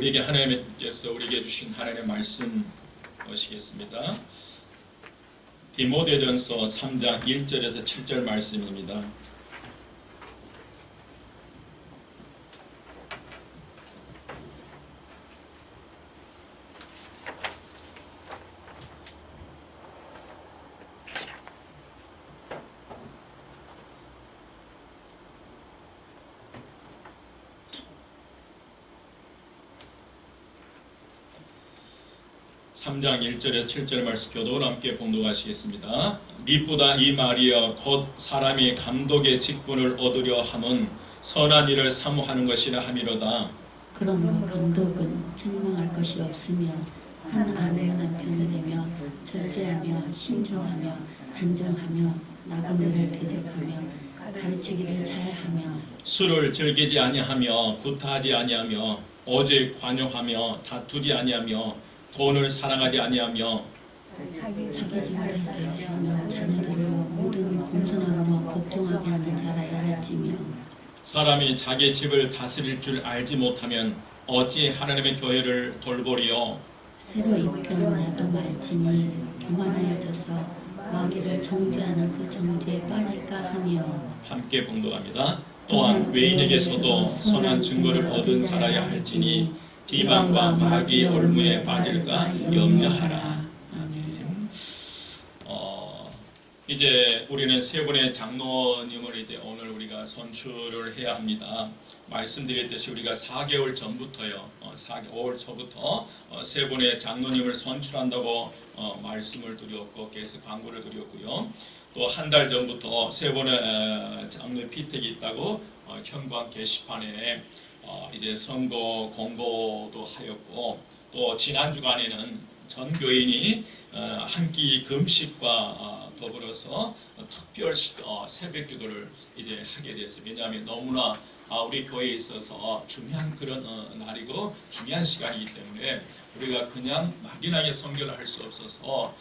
우리에게 하나님께서 우리에게 주신 하나님의 말씀 보시겠습니다. 디모데전서 3장 1절에서 7절 말씀입니다. (3장 1절에서 7절) 말씀 교독을 함께 봉독하시겠습니다. 미쁘다 이 말이여 곧 사람이 감독의 직분을 얻으려 함은 선한 일을 사모하는 것이라 함이로다. 그러므로 감독은 책망할 것이 없으며 한 아내의 남편이 되며 절제하며 신중하며 단정하며 나그네를 대접하며 가르치기를 잘하며 술을 즐기지 아니하며 구타하지 아니하며 오직 관용하며 다투지 아니하며 돈을 사랑하지 아니하며 자기 집을 다스리며 자녀들을 모든 공손함으로 복종하게 하는 자라야 할지며 사람이 자기 집을 다스릴 줄 알지 못하면 어찌 하나님의 교회를 돌보리요. 새로 입교한 자도 말지니 교만하여져서 마귀를 정죄하는 그 정죄에 빠질까 하며 함께 봉독합니다. 또한 외인에게서도 선한 증거를 얻은 자라야 할지니 비방과 마귀 올무에 빠질까 염려하라. 아멘. 이제 우리는 세 분의 장로님을 이제 오늘 우리가 선출을 해야 합니다. 말씀드렸듯이 우리가 4개월 전부터요, 5월 초부터 세 분의 장로님을 선출한다고 말씀을 드렸고 계속 광고를 드렸고요. 또 한 달 전부터 세 분의 장로의 피택이 있다고 현관 게시판에 이제 선거 공고도 하였고, 또 지난 주간에는 전 교인이 한 끼 금식과 더불어서 특별 새벽 기도를 이제 하게 됐습니다. 왜냐하면 너무나 우리 교회에 있어서 중요한 그런 날이고 중요한 시간이기 때문에 우리가 그냥 막연하게 선교를 할 수 없어서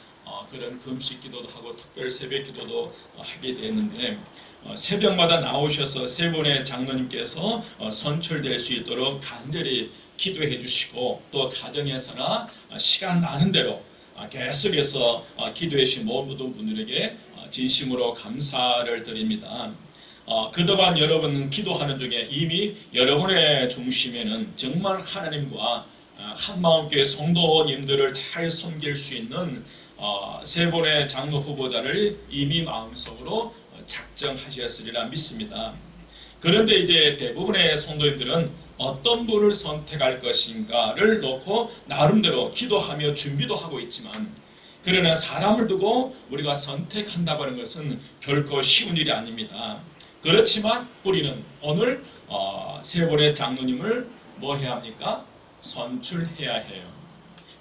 그런 금식 기도도 하고 특별 새벽 기도도 하게 됐는데, 새벽마다 나오셔서 세 분의 장로님께서 선출될 수 있도록 간절히 기도해 주시고, 또 가정에서나 시간 나는 대로 계속해서 기도해 주신 모든 분들에게 진심으로 감사를 드립니다. 그동안 여러분 기도하는 중에 이미 여러분의 중심에는 정말 하나님과 한마음교회 성도님들을 잘 섬길 수 있는 세 분의 장로 후보자를 이미 마음속으로 작정하셨으리라 믿습니다. 그런데 이제 대부분의 성도님들은 어떤 분을 선택할 것인가를 놓고 나름대로 기도하며 준비도 하고 있지만, 그러나 사람을 두고 우리가 선택한다고 하는 것은 결코 쉬운 일이 아닙니다. 그렇지만 우리는 오늘 세 분의 장로님을 뭐 해야 합니까? 선출해야 해요.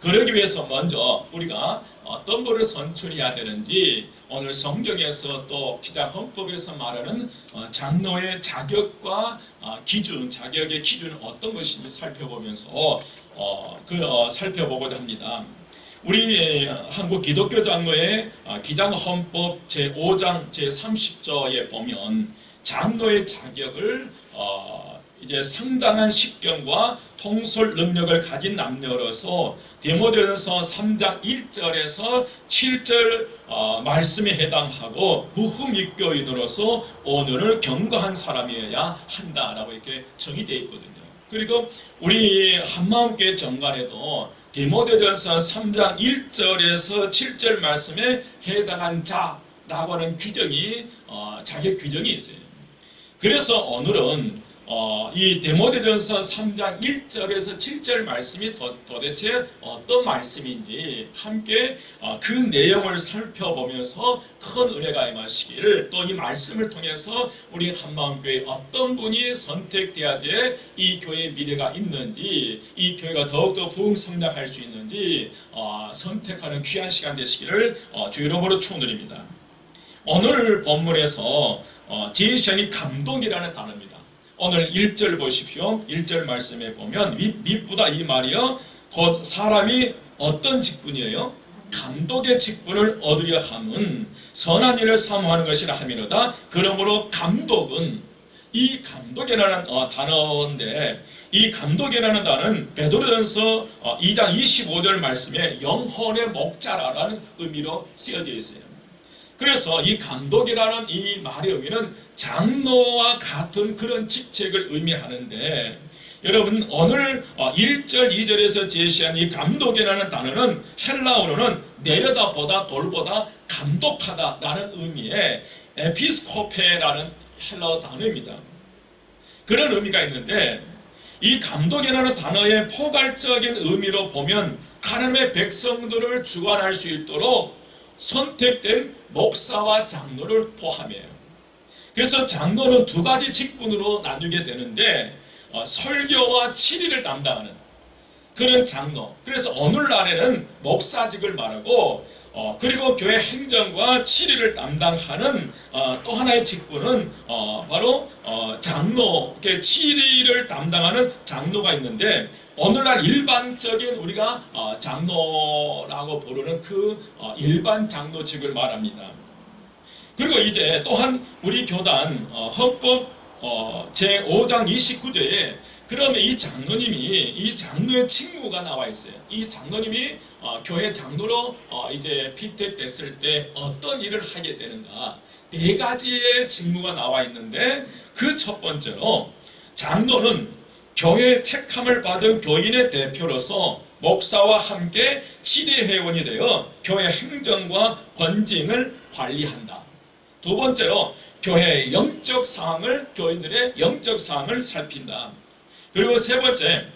그러기 위해서 먼저 우리가 어떤 분을 선출해야 되는지, 오늘 성경에서 또 기자 헌법에서 말하는 장로의 자격과 기준, 자격의 기준은 어떤 것인지 살펴보면서 살펴보고자 합니다. 우리 한국 기독교 장로의 기장 헌법 제5장 제30조에 보면 장로의 자격을 이제 상당한 식견과 통솔 능력을 가진 남녀로서 디모데전서 3장 1절에서 7절 말씀에 해당하고 무흠익교인으로서 언어를 경거한 사람이어야 한다라고 이렇게 정의되어 있거든요. 그리고 우리 한마음교회 정관에도 디모데전서 3장 1절에서 7절 말씀에 해당한 자라고 하는 규정이 자격 규정이 있어요. 그래서 오늘은 이 디모데전서 3장 1절에서 7절 말씀이 도대체 어떤 말씀인지 함께 그 내용을 살펴보면서 큰 은혜가 임하시기를, 또 이 말씀을 통해서 우리 한마음교회 어떤 분이 선택돼야 돼 이 교회의 미래가 있는지, 이 교회가 더욱더 부흥성장할 수 있는지 선택하는 귀한 시간 되시기를 주 이름으로 축원드립니다. 오늘 본문에서 디에션이 감동이라는 단어입니다. 오늘 1절 보십시오. 1절 말씀에 보면 미쁘다 이 말이여 곧 사람이 어떤 직분이에요? 감독의 직분을 얻으려 함은 선한 일을 사모하는 것이라 함이로다. 그러므로 감독은 이 감독이라는 단어인데, 이 감독이라는 단어는 베드로전서 2장 25절 말씀에 영혼의 목자라는 의미로 쓰여져 있어요. 그래서 이 감독이라는 이 말의 의미는 장로와 같은 그런 직책을 의미하는데, 여러분 오늘 1절 2절에서 제시한 이 감독이라는 단어는 헬라어로는 내려다보다 돌보다 감독하다라는 의미의 에피스코페라는 헬라어 단어입니다. 그런 의미가 있는데, 이 감독이라는 단어의 포괄적인 의미로 보면 하나님의 백성들을 주관할 수 있도록 선택된 목사와 장로를 포함해요. 그래서 장로는 두 가지 직분으로 나누게 되는데, 설교와 치리를 담당하는 그런 장로, 그래서 오늘날에는 목사직을 말하고, 그리고 교회 행정과 치리를 담당하는 또 하나의 직분은 바로 장로, 치리를 담당하는 장로가 있는데, 오늘날 일반적인 우리가 장로라고 부르는 그 일반 장로직을 말합니다. 그리고 이제 또한 우리 교단 헌법 제5장 29조에 그러면 이 장로님이, 이 장로의 직무가 나와 있어요. 이 장로님이 교회 장로로 이제 피택됐을 때 어떤 일을 하게 되는가, 네 가지의 직무가 나와 있는데, 그 첫 번째로 장로는 교회의 택함을 받은 교인의 대표로서 목사와 함께 치리회원이 되어 교회 행정과 권징을 관리한다. 두 번째로 교회의 영적 상황을, 교인들의 영적 상황을 살핀다. 그리고 세 번째,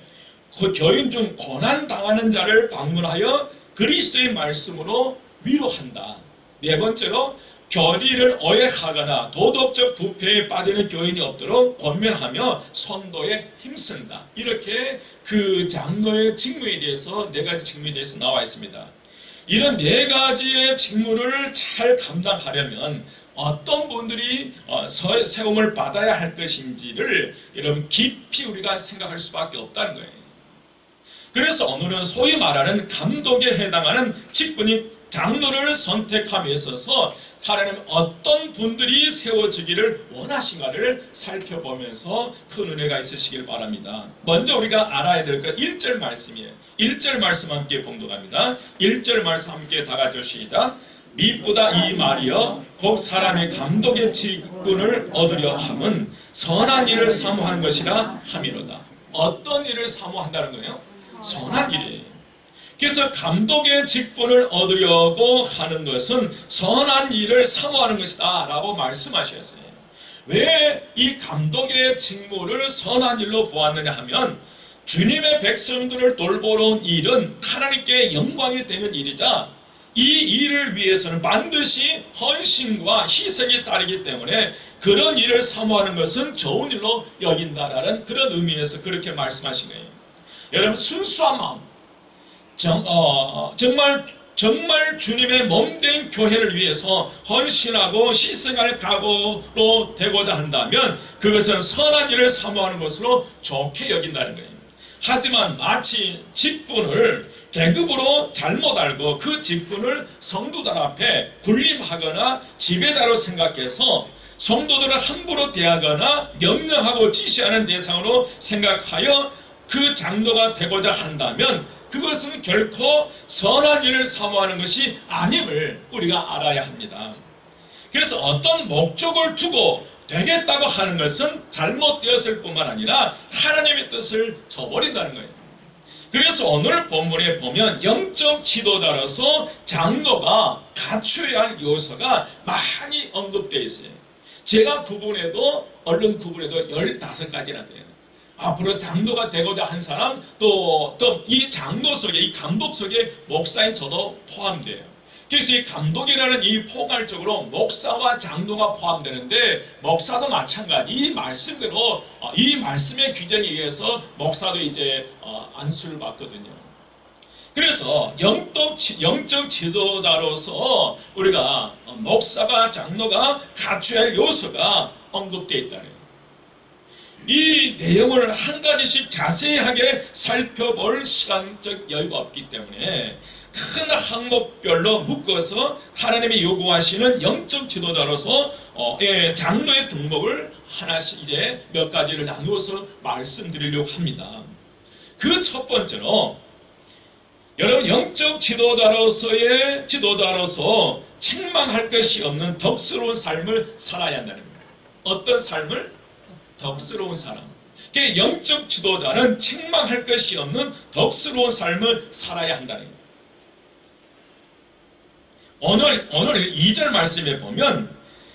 그 교인 중 고난당하는 자를 방문하여 그리스도의 말씀으로 위로한다. 네 번째로, 교리를 오해하거나 도덕적 부패에 빠지는 교인이 없도록 권면하며 선도에 힘쓴다. 이렇게 그 장로의 직무에 대해서, 네 가지 직무에 대해서 나와 있습니다. 이런 네 가지의 직무를 잘 감당하려면 어떤 분들이 세움을 받아야 할 것인지를 여러분 깊이 우리가 생각할 수밖에 없다는 거예요. 그래서 오늘은 소위 말하는 감독에 해당하는 직분인 장로를 선택함에 있어서 하나님 어떤 분들이 세워지기를 원하신가를 살펴보면서 큰 은혜가 있으시길 바랍니다. 먼저 우리가 알아야 될 것 1절 말씀이에요. 1절 말씀 함께 봉독합니다. 1절 말씀 함께 다 같이 시작. 미보다 이 말이여 곧 사람의 감독의 직분을 얻으려 함은 선한 일을 사모하는 것이라 함이로다. 어떤 일을 사모한다는 거예요? 선한 일이에요. 그래서 감독의 직분을 얻으려고 하는 것은 선한 일을 사모하는 것이다 라고 말씀하셨어요. 왜 이 감독의 직무를 선한 일로 보았느냐 하면, 주님의 백성들을 돌보러 온 일은 하나님께 영광이 되는 일이자, 이 일을 위해서는 반드시 헌신과 희생이 따르기 때문에 그런 일을 사모하는 것은 좋은 일로 여긴다라는 그런 의미에서 그렇게 말씀하신 거예요. 여러분, 순수한 마음, 정말 주님의 몸된 교회를 위해서 헌신하고 희생할 각오로 되고자 한다면 그것은 선한 일을 사모하는 것으로 좋게 여긴다는 거예요. 하지만 마치 직분을 계급으로 잘못 알고 그 직분을 성도들 앞에 군림하거나 지배자로 생각해서 성도들을 함부로 대하거나 명령하고 지시하는 대상으로 생각하여 그 장로가 되고자 한다면 그것은 결코 선한 일을 사모하는 것이 아님을 우리가 알아야 합니다. 그래서 어떤 목적을 두고 되겠다고 하는 것은 잘못되었을 뿐만 아니라 하나님의 뜻을 저버린다는 거예요. 그래서 오늘 본문에 보면 영적 지도자로서 장로가 갖추어야 할 요소가 많이 언급되어 있어요. 제가 얼른 구분해도 15가지나 돼요. 앞으로 장로가 되고자 한 사람, 또 이 장로 속에, 이 감독 속에 목사인 저도 포함돼요. 그래서 이 감독이라는 이 포괄적으로 목사와 장로가 포함되는데, 목사도 마찬가지. 이 말씀대로, 이 말씀의 규정에 의해서 목사도 이제 안수를 받거든요. 그래서 영적 지도자로서 우리가 목사가, 장로가 갖춰야 할 요소가 언급되어 있다는, 이 내용을 한 가지씩 자세하게 살펴볼 시간적 여유가 없기 때문에 큰 항목별로 묶어서 하나님이 요구하시는 영적 지도자로서 장로의 등목을 하나씩 이제 몇 가지를 나누어서 말씀드리려고 합니다. 그 첫 번째로 여러분 영적 지도자로서 책망할 것이 없는 덕스러운 삶을 살아야 한다는 거예요. 어떤 삶을? 덕스러운 삶. 영적 지도자는 책망할 것이 없는 덕스러운 삶을 살아야 한다는 거예요. 오늘 2절 말씀에 보면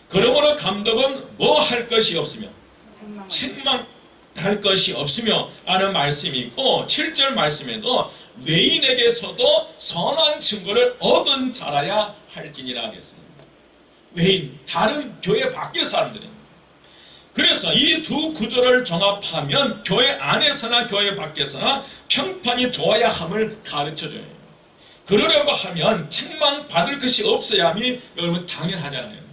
그러므로 감독은 뭐 할 것이 없으며 책망할 것이 없으며 라는 말씀이 있고 7절 말씀에도 외인에게서도 선한 증거를 얻은 자라야 할지니라 하겠어요. 외인, 다른 교회 밖의 사람들입니다. 그래서 이 두 구절을 종합하면 교회 안에서나 교회 밖에서나 평판이 좋아야 함을 가르쳐줘요. 그러려고 하면 책망받을 것이 없어야함이 여러분 당연하잖아요.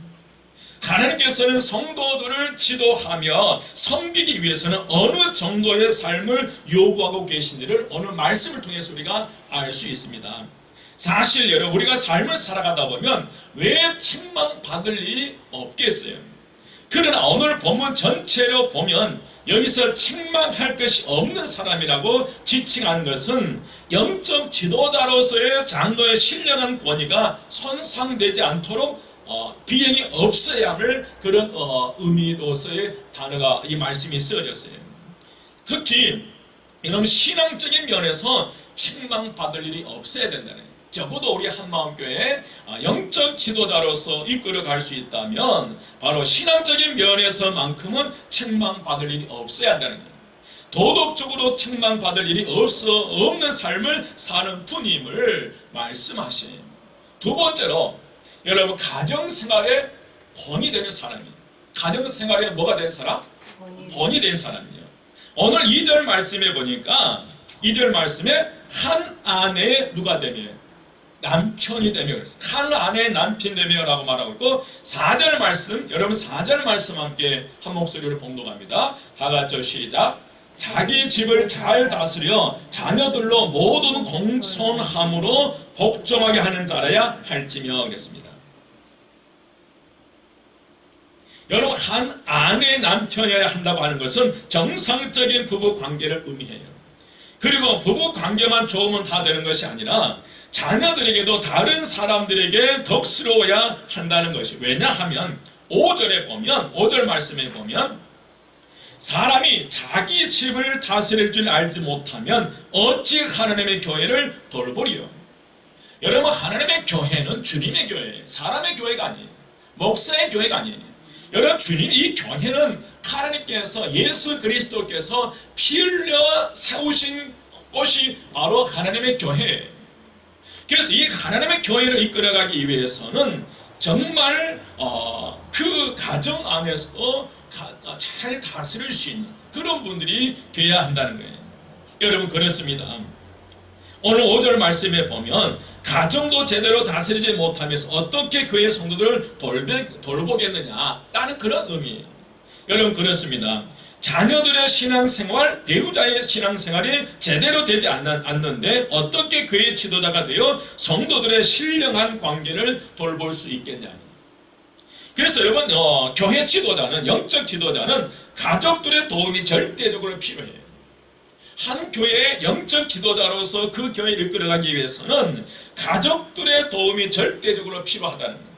하나님께서는 성도들을 지도하며 섬기기 위해서는 어느 정도의 삶을 요구하고 계신지를 오늘 말씀을 통해서 우리가 알 수 있습니다. 사실 여러분 우리가 삶을 살아가다 보면 왜 책망받을 일이 없겠어요? 그러나 오늘 본문 전체로 보면 여기서 책망할 것이 없는 사람이라고 지칭하는 것은 영적 지도자로서의 장로의 신령한 권위가 손상되지 않도록 비행이 없어야 할 그런 의미로서의 단어가 이 말씀이 쓰여졌어요. 특히 이런 신앙적인 면에서 책망받을 일이 없어야 된다는 거예요. 적어도 우리 한마음교회 영적 지도자로서 이끌어갈 수 있다면 바로 신앙적인 면에서만큼은 책망받을 일이 없어야 한다는 거예요. 도덕적으로 책망받을 일이 없는 삶을 사는 분임을 말씀하시네요. 두 번째로 여러분 가정생활에 본이 되는 사람이에요. 가정생활에 뭐가 된 사람? 본이 된 사람이에요. 오늘 2절 말씀에 보니까 2절 말씀에 한 아내의 누가 되며 남편이 되며 그랬어요. 한 아내의 남편 되며 라고 말하고 있고 4절 말씀 여러분 4절 말씀 함께 한 목소리로 봉독합니다. 다 같이 시작. 자기 집을 잘 다스려 자녀들로 모든 공손함으로 복종하게 하는 자라야 할지며 그랬습니다. 여러분 한 아내의 남편이어야 한다고 하는 것은 정상적인 부부 관계를 의미해요. 그리고 부부 관계만 좋으면 다 되는 것이 아니라 자녀들에게도 다른 사람들에게 덕스러워야 한다는 것이 왜냐하면 5절에 보면 5절 말씀에 보면 사람이 자기 집을 다스릴 줄 알지 못하면 어찌 하나님의 교회를 돌보리요. 여러분 하나님의 교회는 주님의 교회예요. 사람의 교회가 아니에요. 목사의 교회가 아니에요. 여러분 주님 이 교회는 하나님께서 예수 그리스도께서 피 흘려 세우신 곳이 바로 하나님의 교회예요. 그래서 이 하나님의 교회를 이끌어가기 위해서는 정말 그 가정 안에서도 잘 다스릴 수 있는 그런 분들이 되어야 한다는 거예요. 여러분 그렇습니다. 오늘 5절 말씀에 보면 가정도 제대로 다스리지 못하면서 어떻게 교회 성도들을 돌보겠느냐라는 그런 의미예요. 여러분 그렇습니다. 자녀들의 신앙생활, 배우자의 신앙생활이 제대로 되지 않는데 어떻게 교회 지도자가 되어 성도들의 신령한 관계를 돌볼 수 있겠냐. 그래서 여러분 교회 지도자는 영적 지도자는 가족들의 도움이 절대적으로 필요해요. 한 교회의 영적 지도자로서 그 교회를 이끌어가기 위해서는 가족들의 도움이 절대적으로 필요하다는 거예요.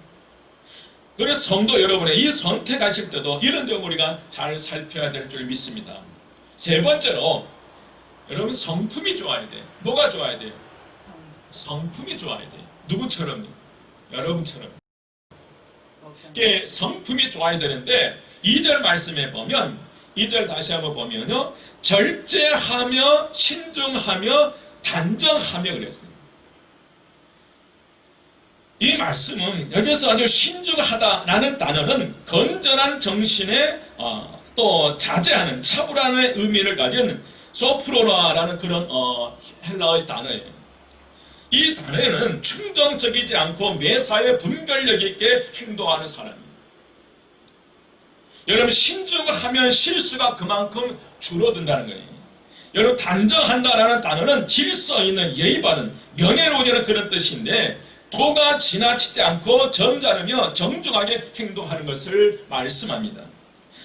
그래서 성도 여러분의 이 선택하실 때도 이런 점 우리가 잘 살펴야 될 줄 믿습니다. 세 번째로 여러분 성품이 좋아야 돼. 뭐가 좋아야 돼요? 성품이 좋아야 돼. 누구처럼요? 여러분처럼. 성품이 좋아야 되는데 2절 말씀에 보면 2절 다시 한번 보면요. 절제하며 신중하며 단정하며 그랬어요. 이 말씀은 여기서 아주 신중하다라는 단어는 건전한 정신에 또 자제하는 차분함의 의미를 가진 소프로나라는 그런 헬라어의 단어예요. 이 단어에는 충동적이지 않고 매사에 분별력 있게 행동하는 사람입니다. 여러분 신중하면 실수가 그만큼 줄어든다는 거예요. 여러분 단정한다라는 단어는 질서 있는 예의 바른 명예로운 그런 뜻인데 도가 지나치지 않고 점잖으며 정중하게 행동하는 것을 말씀합니다.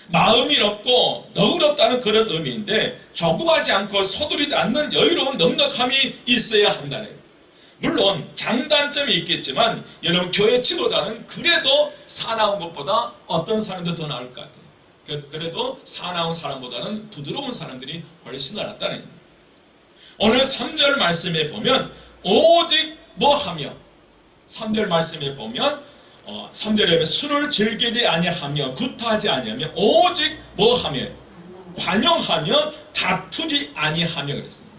마음이 높고 너그럽다는 그런 의미인데 조급하지 않고 서두르지 않는 여유로운 넉넉함이 있어야 한다네요. 물론 장단점이 있겠지만 여러분 교회 지도자는 그래도 사나운 것보다 어떤 사람도 더 나을 것 같아요. 그래도 사나운 사람보다는 부드러운 사람들이 훨씬 더 낫다는 거예요. 오늘 3절 말씀에 보면 오직 뭐하며 3절 말씀에 보면 3절에 술을 즐기지 아니하며 구타하지 아니하며 오직 뭐하며 관용하며 다투지 아니하며 그랬습니다.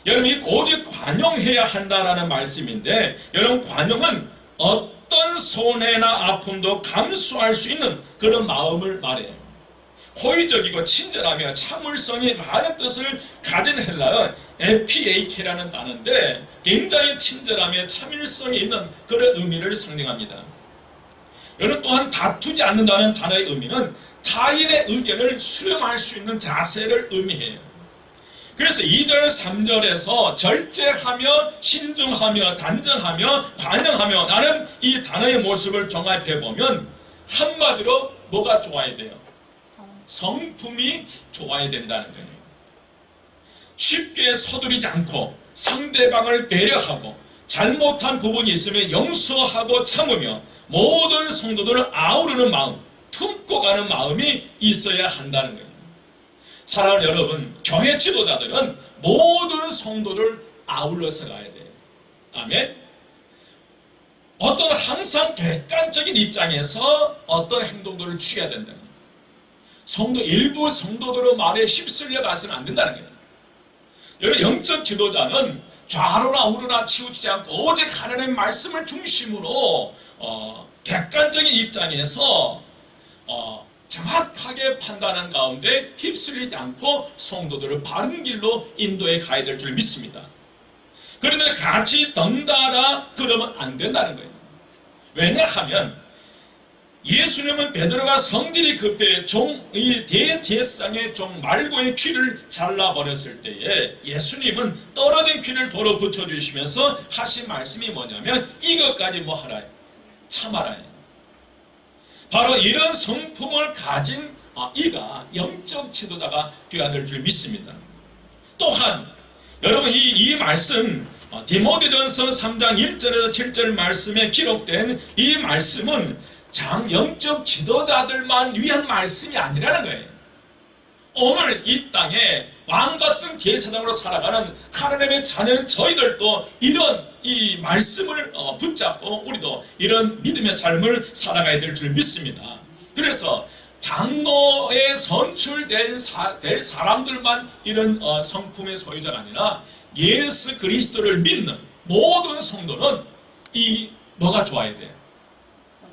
여러분 오직 관용해야 한다라는 말씀인데 여러분 관용은 어떤 손해나 아픔도 감수할 수 있는 그런 마음을 말해요. 호의적이고 친절하며 참을성이 많은 뜻을 가진 헬라어 에피에이케라는 단어인데 굉장히 친절하며 참을성이 있는 그런 의미를 상징합니다. 여러분 또한 다투지 않는다는 단어의 의미는 타인의 의견을 수렴할 수 있는 자세를 의미해요. 그래서 2절 3절에서 절제하며 신중하며 단정하며 관용하며 라는 이 단어의 모습을 종합해보면 한마디로 뭐가 좋아야 돼요? 성품이 좋아야 된다는 거예요. 쉽게 서두르지 않고 상대방을 배려하고 잘못한 부분이 있으면 용서하고 참으며 모든 성도들을 아우르는 마음, 품고 가는 마음이 있어야 한다는 거예요. 사랑하는 여러분, 교회 지도자들은 모든 성도를 아울러서 가야 돼요. 아멘. 어떤 항상 객관적인 입장에서 어떤 행동들을 취해야 된다는 거예요. 일부 성도들의 말에 휩쓸려 가서는 안 된다는 거예요. 여러분 영적 지도자는 좌로나 우로나 치우치지 않고 오직 하나님의 말씀을 중심으로 객관적인 입장에서 정확하게 판단한 가운데 휩쓸리지 않고 성도들을 바른 길로 인도해 가야 될 줄 믿습니다. 그런데 같이 덩달아 그러면 안 된다는 거예요. 왜냐하면 예수님은 베드로가 성질이 급해 이 대제사장의 종 말고의 귀를 잘라버렸을 때에 예수님은 떨어진 귀를 도로 붙여주시면서 하신 말씀이 뭐냐면 이것까지 뭐 하라? 참아라. 바로 이런 성품을 가진 이가 영적 지도자가 되어야 될 줄 믿습니다. 또한 여러분 이 말씀 디모데전서 3장 1절에서 7절 말씀에 기록된 이 말씀은 영적 지도자들만 위한 말씀이 아니라는 거예요. 오늘 이 땅에 왕같은 제사장으로 살아가는 하나님의 자녀인 저희들도 이런 이 말씀을 붙잡고 우리도 이런 믿음의 삶을 살아가야 될 줄 믿습니다. 그래서 장로에 선출될 사람들만 이런 성품의 소유자가 아니라 예수 그리스도를 믿는 모든 성도는 뭐가 좋아야 돼요?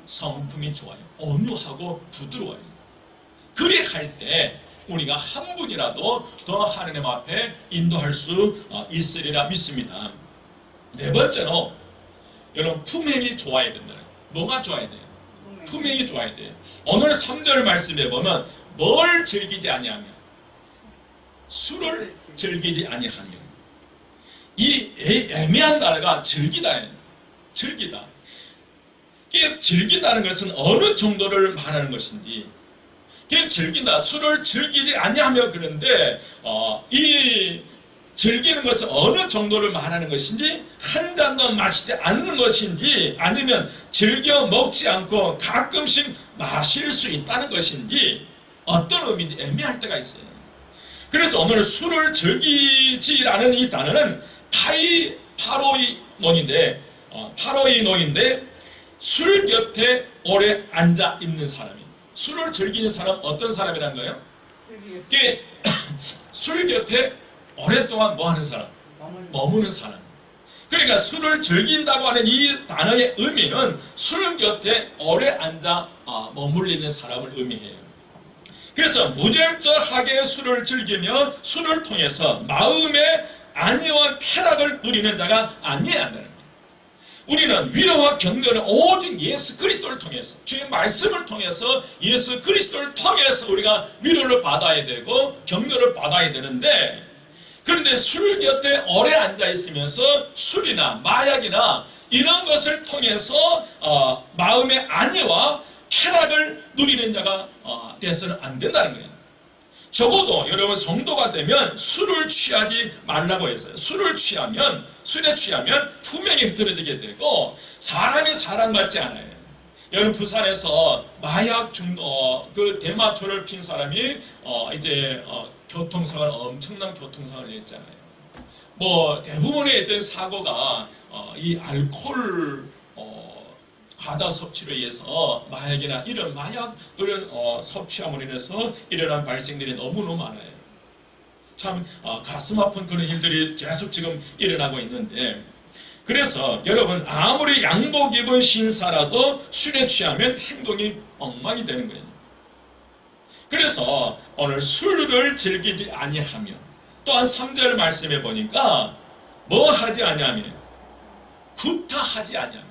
성품이 좋아요. 온유하고 부드러워요. 그래 할 때 우리가 한 분이라도 더 하나님 앞에 인도할 수 있으리라 믿습니다. 네 번째로 여러분 품행이 좋아야 된다. 뭐가 좋아야 돼요? 품행이 좋아야 돼요. 오늘 3절 말씀에 보면 뭘 즐기지 아니하며 술을 즐기지 아니하며 이 애매한 단어가 즐기다예요. 즐기다. 즐긴다는 것은 어느 정도를 말하는 것인지 즐긴다, 술을 즐기지 아니하며 그런데 이 즐기는 것은 어느 정도를 말하는 것인지 한 잔도 마시지 않는 것인지 아니면 즐겨 먹지 않고 가끔씩 마실 수 있다는 것인지 어떤 의미인지 애매할 때가 있어요. 그래서 오늘 술을 즐기지라는 이 단어는 파로이논인데 술 곁에 오래 앉아 있는 사람이 술을 즐기는 사람 어떤 사람이란 거예요? 술 곁에 오랫동안 뭐 하는 사람? 머무는 사람. 그러니까 술을 즐긴다고 하는 이 단어의 의미는 술 곁에 오래 앉아 머물리는 사람을 의미해요. 그래서 무절제하게 술을 즐기며 술을 통해서 마음의 안위와 쾌락을 누리는 자가 아니어야 한다는 거예요. 우리는 위로와 격려는 오직 예수 그리스도를 통해서 주의 말씀을 통해서 예수 그리스도를 통해서 우리가 위로를 받아야 되고 격려를 받아야 되는데 그런데 술 곁에 오래 앉아 있으면서 술이나 마약이나 이런 것을 통해서 마음의 안위와 쾌락을 누리는 자가 돼서는 안 된다는 거예요. 적어도 여러분 성도가 되면 술을 취하지 말라고 했어요. 술에 취하면 분명히 흐트러지게 되고 사람이 사람 같지 않아요. 여러분 부산에서 마약 그 대마초를 핀 사람이 교통사고를 엄청난 교통사고를 냈잖아요. 뭐 대부분의 어떤 사고가 이 알코올 과다 섭취로 의해서 마약이나 이런 마약을 섭취함으로 인해서 일어난 발생들이 너무너무 많아요. 참 가슴 아픈 그런 일들이 계속 지금 일어나고 있는데, 그래서 여러분 아무리 양복 입은 신사라도 술에 취하면 행동이 엉망이 되는 거예요. 그래서 오늘 술을 즐기지 아니하며, 또한 3절 말씀해 보니까 뭐 하지 아니하며 구타하지 아니하며.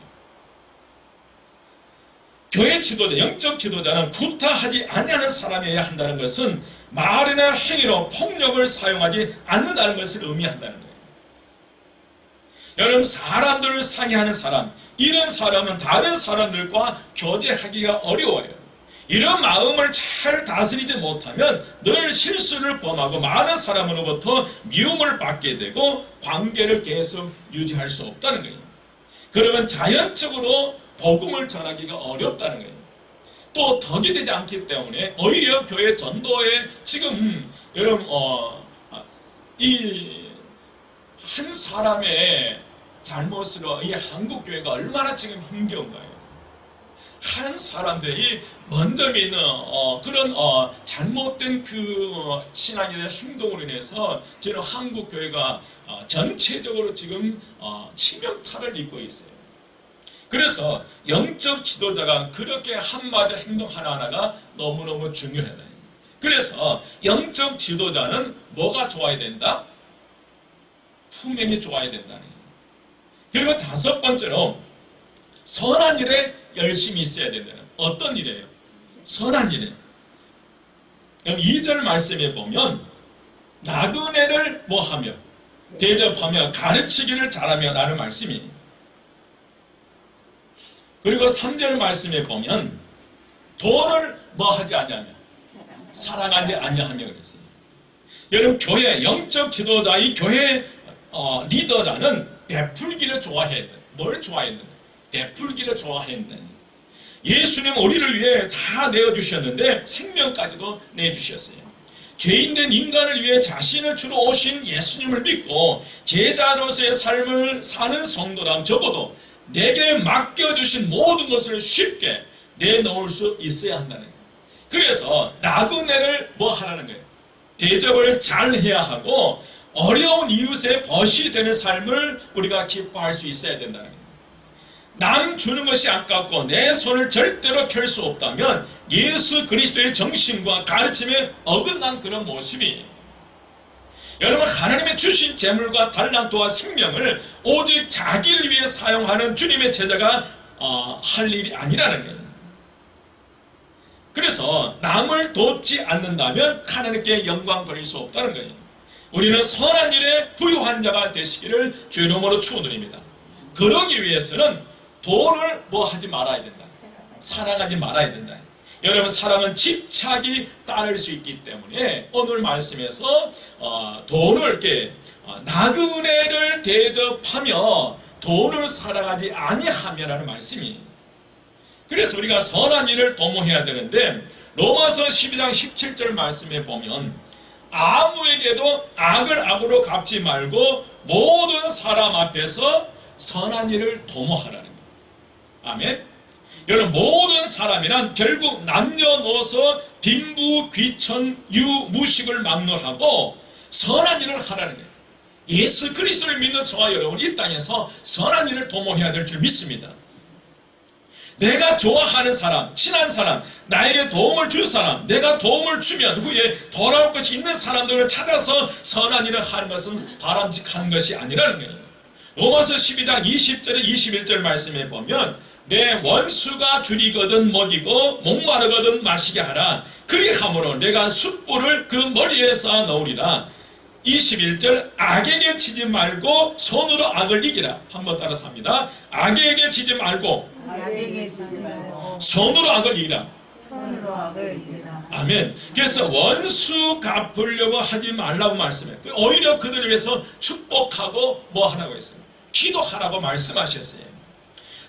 교회 지도자, 영적 지도자는 구타하지 아니하는 사람이어야 한다는 것은 말이나 행위로 폭력을 사용하지 않는다는 것을 의미한다는 거예요. 여러분 사람들을 상해하는 사람, 이런 사람은 다른 사람들과 교제하기가 어려워요. 이런 마음을 잘 다스리지 못하면 늘 실수를 범하고 많은 사람으로부터 미움을 받게 되고 관계를 계속 유지할 수 없다는 거예요. 그러면 자연적으로 복음을 전하기가 어렵다는 거예요. 또 덕이 되지 않기 때문에 오히려 교회 전도에 지금 여러분 이 한 사람의 잘못으로 이 한국 교회가 얼마나 지금 힘겨운가요? 한 사람들이 먼저 믿는 그런 잘못된 그 신앙의 행동으로 인해서 지금 한국 교회가 전체적으로 지금 치명타를 입고 있어요. 그래서 영적 지도자가 그렇게 한마디 행동 하나하나가 너무너무 중요하다. 그래서 영적 지도자는 뭐가 좋아야 된다? 품행이 좋아야 된다는 거예요. 그리고 5번째로 선한 일에 열심히 있어야 된다는. 어떤 일이에요? 선한 일에. 그럼 2절 말씀에 보면 나그네를 뭐하며 대접하며 가르치기를 잘하며 라는 말씀이에요. 그리고 3절 말씀에 보면 돈을 뭐하지 아니하며 사랑하지 아니하며 그랬어요. 여러분 교회 영적 지도자, 이 교회 리더자는 베풀기를 좋아했다. 뭘 좋아했느냐? 베풀기를 좋아했느냐? 예수님 우리를 위해 다 내어주셨는데 생명까지도 내주셨어요. 죄인된 인간을 위해 자신을 주로 오신 예수님을 믿고 제자로서의 삶을 사는 성도라면 적어도 내게 맡겨주신 모든 것을 쉽게 내놓을 수 있어야 한다는 거예요. 그래서 나그네를 뭐 하라는 거예요? 대접을 잘 해야 하고 어려운 이웃의 벗이 되는 삶을 우리가 기뻐할 수 있어야 된다는 거예요. 남 주는 것이 아깝고 내 손을 절대로 펼 수 없다면 예수 그리스도의 정신과 가르침에 어긋난 그런 모습이에요. 여러분 하나님의 주신 재물과 달란트와 생명을 오직 자기를 위해 사용하는 주님의 제자가 할 일이 아니라는 거예요. 그래서 남을 돕지 않는다면 하나님께 영광 돌릴 수 없다는 거예요. 우리는 선한 일에 부유한 자가 되시기를 주 이름으로 축원드립니다. 그러기 위해서는 돈을 뭐 하지 말아야 된다. 사랑하지 말아야 된다. 여러분 사람은 집착이 따를 수 있기 때문에 오늘 말씀에서 돈을 이렇게 나그네를 대접하며 돈을 사랑하지 아니하며라는 말씀이. 그래서 우리가 선한 일을 도모해야 되는데 로마서 12장 17절 말씀에 보면 아무에게도 악을 악으로 갚지 말고 모든 사람 앞에서 선한 일을 도모하라는 거예요. 아멘. 여러분 모든 사람이란 결국 남녀노소 빈부 귀천 유무식을 막론하고 선한 일을 하라는 거예요. 예수 그리스도를 믿는 저와 여러분 이 땅에서 선한 일을 도모해야 될 줄 믿습니다. 내가 좋아하는 사람, 친한 사람, 나에게 도움을 줄 사람, 내가 도움을 주면 후에 돌아올 것이 있는 사람들을 찾아서 선한 일을 하는 것은 바람직한 것이 아니라는 거예요. 로마서 12장 20절에 21절 말씀에 보면 내 원수가 줄이거든 먹이고 목마르거든 마시게 하라. 그리함으로 내가 숯불을 그 머리에 쌓아 놓으리라. 21절 악에게 치지 말고 손으로 악을 이기라. 한번 따라서 합니다. 악에게 치지 말고 악에게 지지 말고 손으로 악을 이기라. 손으로 악을 이기라. 아멘. 그래서 원수 갚으려고 하지 말라고 말씀해요. 오히려 그들을 위해서 축복하고 뭐 하라고 했어요? 기도하라고 말씀하셨어요.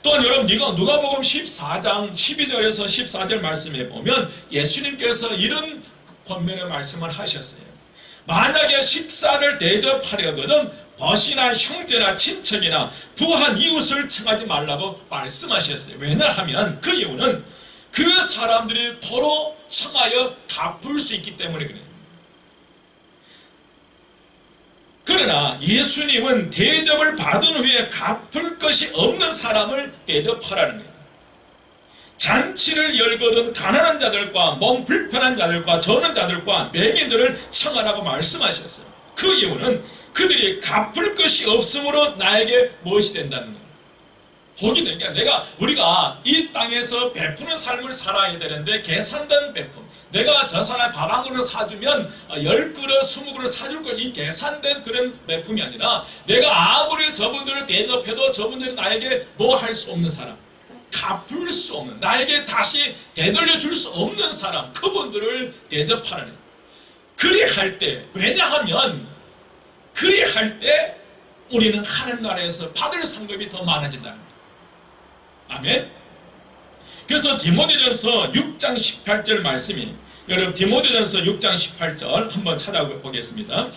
또한 여러분 누가복음 14장 12절에서 14절 말씀에 보면 예수님께서 이런 권면의 말씀을 하셨어요. 만약에 식사를 대접하려거든 벗이나 형제나 친척이나 부한 이웃을 청하지 말라고 말씀하셨어요. 왜냐하면 그 이유는 그 사람들이 도로 청하여 갚을 수 있기 때문에 그래요. 그러나 예수님은 대접을 받은 후에 갚을 것이 없는 사람을 대접하라는 거예요. 잔치를 열거든 가난한 자들과 몸 불편한 자들과 저는 자들과 맹인들을 청하라고 말씀하셨어요. 그 이유는 그들이 갚을 것이 없으므로 나에게 무엇이 된다는 거예요. 복이 되는 게 우리가 이 땅에서 베푸는 삶을 살아야 되는데 계산된 베품. 내가 저 사람 밥 한 그릇 사주면 10그릇, 20그릇 사줄 것, 이 계산된 그런 베품이 아니라 내가 아무리 저분들을 대접해도 저분들이 나에게 뭐 할 수 없는 사람, 갚을 수 없는, 나에게 다시 되돌려 줄 수 없는 사람, 그분들을 대접하는. 그리할 때, 왜냐하면 그리할 때 우리는 하늘 나라에서 받을 상급이 더 많아진다는 거예요. 아멘. 그래서 디모데전서 6장 18절 말씀이, 여러분 디모데전서 6장 18절 한번 찾아보겠습니다.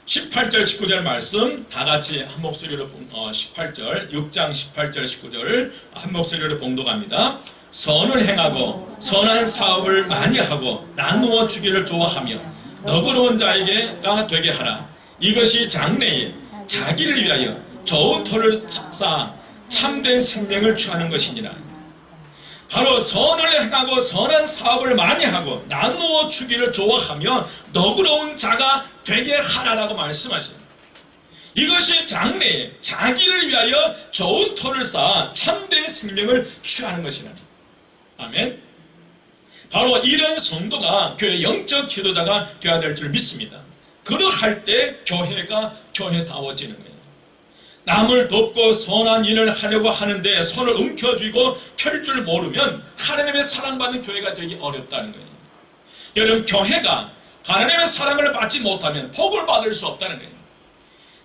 18절 19절 말씀 다 같이 한 목소리로 18절 6장 18절 19절 한 목소리로 봉독합니다. 선을 행하고 선한 사업을 많이 하고 나누어 주기를 좋아하며 너그러운 자에게가 되게 하라. 이것이 장래에 자기를 위하여 좋은 터를 쌓아 참된 생명을 취하는 것이니라. 바로 선을 행하고 선한 사업을 많이 하고 나누어 주기를 좋아하며 너그러운 자가 되게 하라라고 말씀하셔요. 이것이 장래에 자기를 위하여 좋은 터를 쌓아 참된 생명을 취하는 것이라. 아멘. 바로 이런 성도가 교회 영적 지도자가 되어야 될 줄 믿습니다. 그러할 때 교회가 교회다워지는 거예요. 남을 돕고 선한 일을 하려고 하는데 손을 움켜쥐고 펼 줄 모르면 하나님의 사랑받는 교회가 되기 어렵다는 거예요. 여러분, 교회가 하나님의 사랑을 받지 못하면 복을 받을 수 없다는 거예요.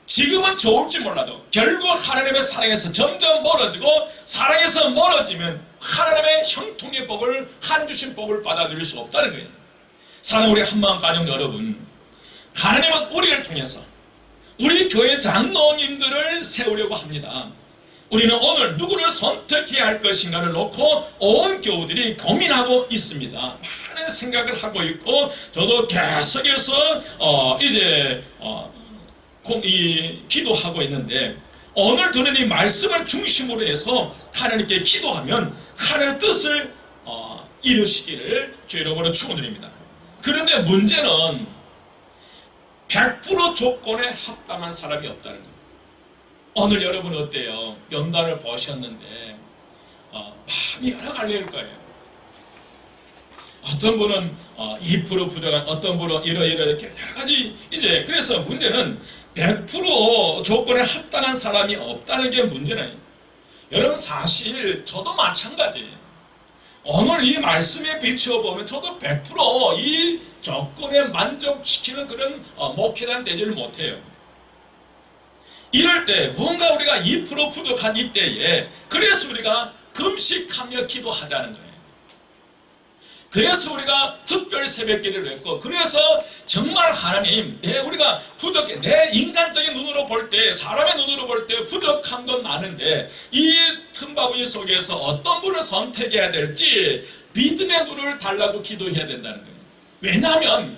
지금은 좋을지 몰라도 결국 하나님의 사랑에서 점점 멀어지고 사랑에서 멀어지면 하나님의 형통의 복을, 하나님 주신 복을 받아들일 수 없다는 거예요. 사랑하는 우리 한마음 가정 여러분, 하나님은 우리를 통해서 우리 교회 장로님들을 세우려고 합니다. 우리는 오늘 누구를 선택해야 할 것인가를 놓고 온 교우들이 고민하고 있습니다. 많은 생각을 하고 있고 저도 계속해서 기도하고 있는데 오늘 들은 이 말씀을 중심으로 해서 하나님께 기도하면 하나님의 뜻을 이루시기를 주의 이름으로 축원드립니다. 그런데 문제는 100% 조건에 합당한 사람이 없다는 거예요. 오늘 여러분 어때요? 명단을 보셨는데 마음이 여러 갈릴 거예요. 어떤 분은 2% 부족한, 어떤 분은 이렇게 여러 가지. 이제 그래서 문제는 100% 조건에 합당한 사람이 없다는 게 문제는. 여러분 사실 저도 마찬가지예요. 오늘 이 말씀에 비추어 보면 저도 100% 이 조건에 만족시키는 그런 목회자는 되지를 못해요. 이럴 때 뭔가 우리가 2% 부족한 이때에 그래서 우리가 금식하며 기도하자는 거예요. 그래서 우리가 특별 새벽기를 했고, 그래서 정말 하나님, 우리가 부족해, 내 인간적인 눈으로 볼 때, 사람의 눈으로 볼 때 부족한 건 많은데 이 틈바구니 속에서 어떤 분을 선택해야 될지 믿음의 눈을 달라고 기도해야 된다는 거예요. 왜냐하면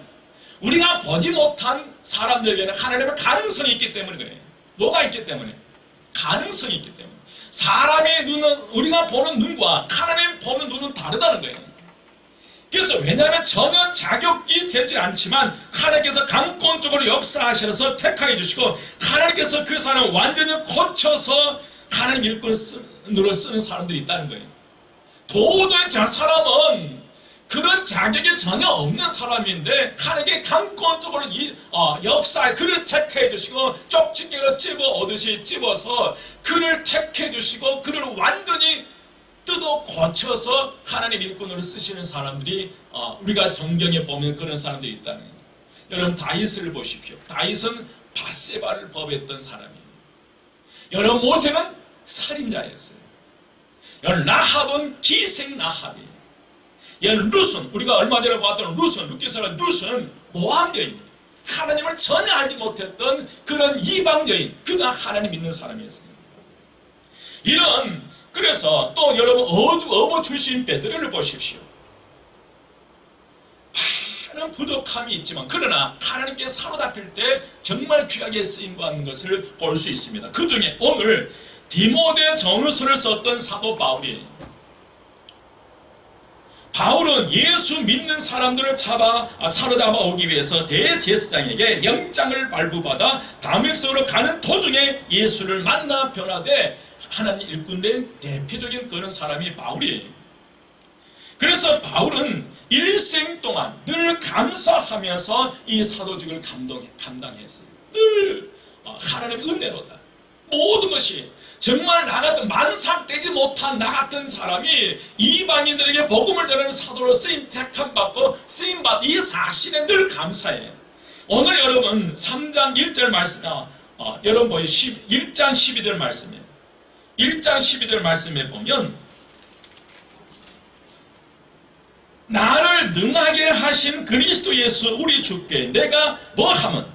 우리가 보지 못한 사람들에게는 하나님의 가능성이 있기 때문에 그래요. 뭐가 있기 때문에? 가능성이 있기 때문에. 사람의 눈은, 우리가 보는 눈과 하나님 보는 눈은 다르다는 거예요. 그래서 왜냐하면 전혀 자격이 되지 않지만 하나님께서 강권적으로 역사하셔서 택하여 주시고 하나님께서 그 사람을 완전히 고쳐서 하나님 일꾼으로 쓰는 사람들이 있다는 거예요. 도저히 저 사람은 그런 자격이 전혀 없는 사람인데 하나님께 강권적으로 역사에 그를 택해 주시고 쪽집게로 집어 얻으시 집어서 그를 택해 주시고 그를 완전히 뜯어 고쳐서 하나님 일꾼으로 쓰시는 사람들이 우리가 성경에 보면 그런 사람들이 있다는 거예요. 여러분 다윗을 보십시오. 다윗은 바세바를 범했던 사람이에요. 여러분 모세는 살인자였어요. 여러분 라합은 기생 라합이에요. 여러분 룻은 우리가 얼마 전에 봤던 룻기서는 룻은 모함 여인이에요. 하나님을 전혀 알지 못했던 그런 이방 여인, 그가 하나님 믿는 사람이었어요. 그래서 또 여러분 어부 출신 베드로를 보십시오. 많은 부족함이 있지만 그러나 하나님께 사로잡힐 때 정말 귀하게 쓰임받는 것을 볼 수 있습니다. 그 중에 오늘 디모데 전후서를 썼던 사도 바울이에요. 바울은 예수 믿는 사람들을 사로잡아 오기 위해서 대제사장에게 영장을 발부받아 다메섹으로 가는 도중에 예수를 만나 변화돼 하나님 일꾼된 대표적인 그런 사람이 바울이에요. 그래서 바울은 일생 동안 늘 감사하면서 이 사도직을 감당했어요. 늘 하나님의 은혜로다. 모든 것이 정말 나 같은 만삭되지 못한 나 같은 사람이 이방인들에게 복음을 전하는 사도로 택함받고 쓰임받 이 사실에 늘 감사해요. 오늘 여러분 3장 1절 말씀 여러분 보이 1장 12절 말씀이에요. 1장 12절 말씀에 보면 나를 능하게 하신 그리스도 예수 우리 주께 내가 뭐하면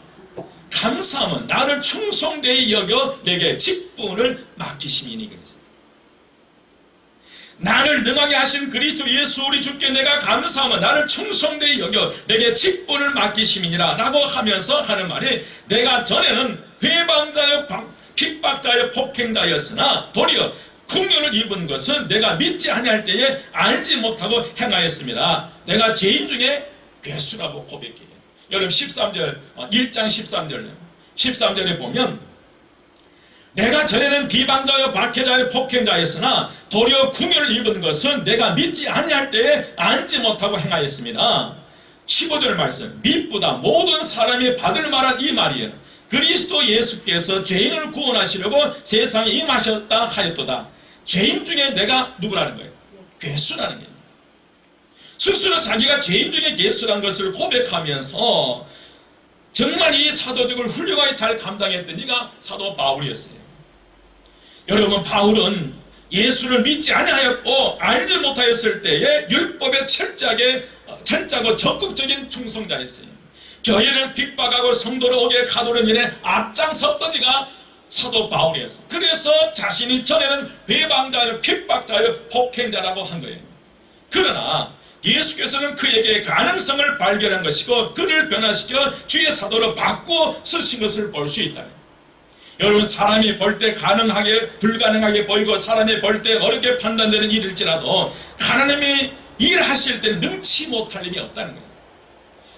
감사하면 나를 충성되이 여겨 내게 직분을 맡기심이니 그랬습니다. 나를 능하게 하신 그리스도 예수 우리 주께 내가 감사하면 나를 충성되이 여겨 내게 직분을 맡기심이니라 라고 하면서 하는 말이 내가 전에는 회방자여 핍박자여 폭행자였으나 도리어 궁유를 입은 것은 내가 믿지 아니할 때에 알지 못하고 행하였습니다. 내가 죄인 중에 괴수라고 고백해요. 여러분 13절 1장 13절에 보면 내가 전에는 비방자여 박해자여 폭행자였으나 도리어 궁유를 입은 것은 내가 믿지 아니할 때에 알지 못하고 행하였습니다. 15절 말씀 미쁘다 모든 사람이 받을 만한 이 말이에요. 그리스도 예수께서 죄인을 구원하시려고 세상에 임하셨다 하였도다. 죄인 중에 내가 누구라는 거예요? 괴수라는 거예요. 스스로 자기가 죄인 중에 괴수라는 것을 고백하면서 정말 이 사도직을 훌륭하게 잘 감당했던 이가 사도 바울이었어요. 여러분 바울은 예수를 믿지 아니하였고 알지 못하였을 때에 율법의 철저하고 적극적인 충성자였어요. 교회를 핍박하고 성도를 오게 가두는 일에 앞장섰던 이가 사도 바울이었어요. 그래서 자신이 전에는 회방자여 핍박자여 폭행자라고 한 거예요. 그러나 예수께서는 그에게 가능성을 발견한 것이고 그를 변화시켜 주의 사도로 바꾸어 쓰신 것을 볼 수 있다. 여러분 사람이 볼 때 가능하게 불가능하게 보이고 사람이 볼 때 어렵게 판단되는 일일지라도 하나님이 일하실 때 능치 못할 일이 없다는 거예요.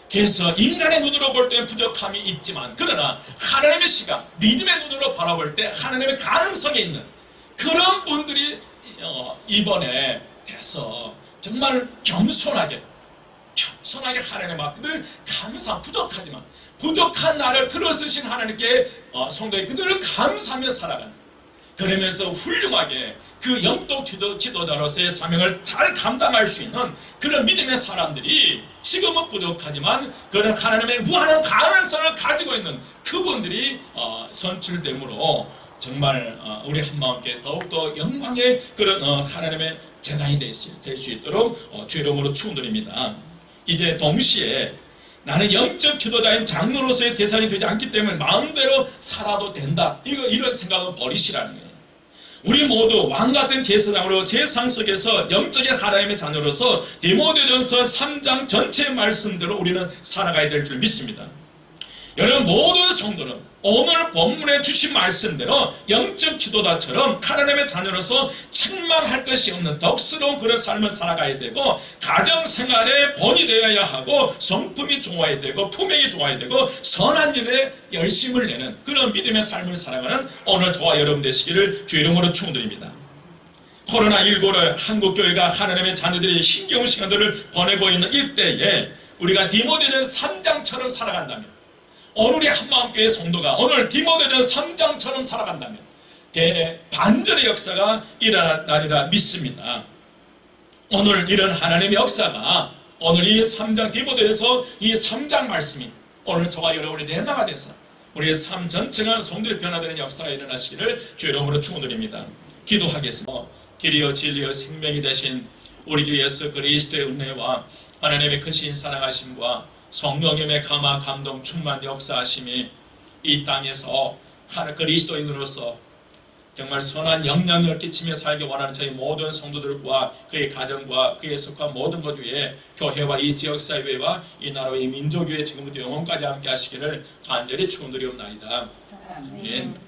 그래서 인간의 눈으로 볼 때는 부족함이 있지만 그러나 하나님의 시각 믿음의 눈으로 바라볼 때 하나님의 가능성이 있는 그런 분들이 이번에 돼서 정말 겸손하게 하나님 앞에 늘 감사 부족하지만 부족한 나를 들어쓰신 하나님께 성도의 그들을 감사하며 살아가는 그러면서 훌륭하게 그 영적 지도자로서의 사명을 잘 감당할 수 있는 그런 믿음의 사람들이 지금은 부족하지만 그런 하나님의 무한한 가능성을 가지고 있는 그분들이 선출됨으로 정말 우리 한마음께 더욱더 영광의 그런 하나님의 재단이 될 수 있도록 주 이름으로 축원드립니다. 이제 동시에 나는 영적 지도자인 장로로서의 대상이 되지 않기 때문에 마음대로 살아도 된다. 이런 생각은 버리시라는 거예요. 우리 모두 왕같은 제사장으로 세상 속에서 영적인 하나님의 자녀로서 디모데전서 3장 전체 말씀대로 우리는 살아가야 될 줄 믿습니다. 여러분 모든 성도는 오늘 본문에 주신 말씀대로 영적 지도자처럼 하나님의 자녀로서 책망할 것이 없는 덕스러운 그런 삶을 살아가야 되고 가정생활에 본이 되어야 하고 성품이 좋아야 되고 품행이 좋아야 되고 선한 일에 열심을 내는 그런 믿음의 삶을 살아가는 오늘 저와 여러분 되시기를 주 이름으로 축원드립니다. 코로나19를 한국교회가 하나님의 자녀들이 힘겨운 시간들을 보내고 있는 이때에 우리가 디모데전 3장처럼 살아간다면, 오늘 우리 한마음교회 성도가 오늘 디모데전 3장처럼 살아간다면 대반전의 역사가 일어날 날이라 믿습니다. 오늘 이런 하나님의 역사가 오늘 이 3장 디모데에서 이 3장 말씀이 오늘 저와 여러분의 내마가 돼서 우리의 삶 전체가 성도의 변화되는 역사가 일어나시기를 주 이름으로 축원드립니다. 기도하겠습니다. 길이요 진리요 생명이 되신 우리 주 예수 그리스도의 은혜와 하나님의 크신 사랑하심과 성령님의 감화 감동 충만 역사하심이 이 땅에서 그리스도인으로서 정말 선한 영향력을 끼치며 살기 원하는 저희 모든 성도들과 그의 가정과 그의 속한 모든 것 위에 교회와 이 지역사회와 이 나라의 민족 위에 지금부터 영원까지 함께 하시기를 간절히 축원드리옵나이다. 아멘.